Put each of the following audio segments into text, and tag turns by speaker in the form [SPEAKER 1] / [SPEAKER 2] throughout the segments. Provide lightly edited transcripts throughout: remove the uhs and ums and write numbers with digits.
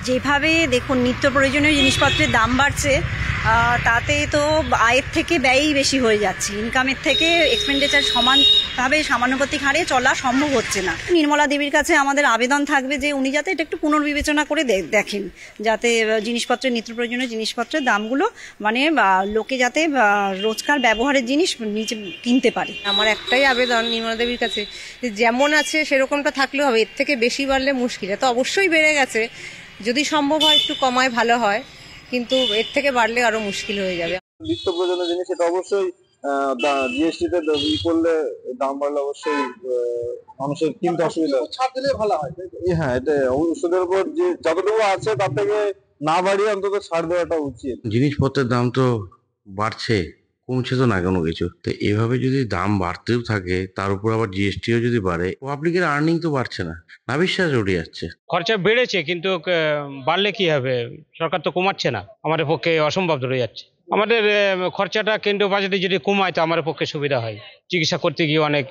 [SPEAKER 1] যেভাবে দেখুন নিত্য প্রয়োজনীয় জিনিসপত্রের দাম বাড়ছে, তাতে তো আয়ের থেকে ব্যয়ই বেশি হয়ে যাচ্ছে, ইনকামের থেকে এক্সপেন্ডিচার সমানভাবে সমানুপাতিক হারে চলা সম্ভব হচ্ছে না। নির্মলা দেবীর কাছে আমাদের আবেদন থাকবে যে উনি যাতে এটা একটু পুনর্বিবেচনা করে দেখেন, যাতে জিনিসপত্রের নিত্য প্রয়োজনীয় জিনিসপত্রের দামগুলো মানে লোকে যাতে রোজকার ব্যবহারের জিনিস নিচে কিনতে পারে।
[SPEAKER 2] আমার একটাই আবেদন নির্মলা দেবীর কাছে, যেমন আছে সেরকমটা থাকলেও হবে, এর থেকে বেশি বাড়লে মুশকিল। তো অবশ্যই বেড়ে গেছে, যদি সম্ভব হয় একটু কমায় ভালো হয়, কিন্তু এর থেকে বাড়লে আরো মুশকিল হয়ে যাবে।
[SPEAKER 3] নিত্য প্রয়োজনীয় জিনিস এটা অবশ্যই জিএসটিতে করলে দাম বাড়লে অবশ্যই মানুষের কিনতে অসুবিধা, ছাড় দিলে ভালো হয়। হ্যাঁ, এটা ওষুধের উপর যে যতটুকু আছে তার থেকে না বাড়িয়ে অন্তত ছাড় দেওয়াটা উচিত।
[SPEAKER 4] জিনিসপত্রের দাম তো বাড়ছে, কমছে তো না কোনো কিছু। তো এভাবে যদি দাম বাড়তেও থাকে, তার উপর আবার জিএসটিও যদি বাড়ে, পাবলিকের আর্নিং তো বাড়ছে না, নাভিশ্বাস উঠে যাচ্ছে।
[SPEAKER 5] খরচা বেড়েছে, কিন্তু বাড়লে কি হবে, সরকার তো কমাচ্ছে না, আমাদের পক্ষে অসম্ভব ধরে যাচ্ছে। আমাদের খরচাটা কেন্দ্রীয় বাজেটে যদি কমায় তো আমার পক্ষে সুবিধা হয়। চিকিৎসা করতে গিয়ে অনেক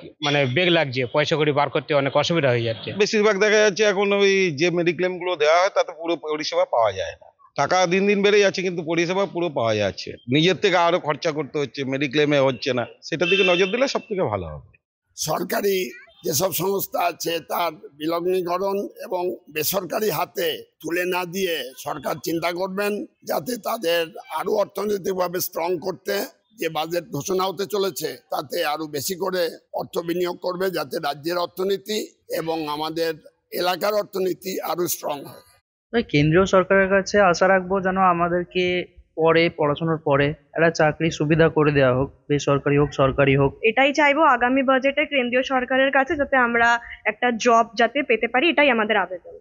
[SPEAKER 5] বেগ লাগছে, পয়সা কড়ি বার করতে অনেক অসুবিধা হয়ে যাচ্ছে।
[SPEAKER 6] বেশিরভাগ দেখা যাচ্ছে এখন ওই যে মেডিক্লেম গুলো দেওয়া হয় তাতে পুরো পরিষেবা পাওয়া যায় না। টাকা দিন দিন বেড়ে যাচ্ছে কিন্তু পরিষেবা পুরো পাওয়া যাচ্ছে, নিজের থেকে আরো খরচা করতে হচ্ছে, মেডিক্লেমে হচ্ছে না। সেটার দিকে নজর দিলে সব থেকে ভালো হবে।
[SPEAKER 7] সরকারি যেসব সংস্থা আছে তার বিলগ্নীকরণ এবং বেসরকারি হাতে তুলে না দিয়ে সরকার চিন্তা করবেন যাতে তাদের আরো অর্থনৈতিকভাবে স্ট্রং করতে যে বাজেট ঘোষণা হতে চলেছে তাতে আরো বেশি করে অর্থ বিনিয়োগ করবে, যাতে রাজ্যের অর্থনীতি এবং আমাদের এলাকার অর্থনীতি আরো স্ট্রং হয়।
[SPEAKER 8] কেন্দ্রীয় সরকারের কাছে আশা রাখবো যেন আমাদেরকে পড়াশোনার পরে একটা চাকরির সুবিধা করে দেওয়া হোক, বেসরকারি হোক সরকারি হোক।
[SPEAKER 9] এটাই চাইবো আগামী বাজেটে কেন্দ্রীয় সরকারের কাছে, যাতে আমরা একটা জব যাতে পেতে পারি, এটাই আমাদের আবেদন।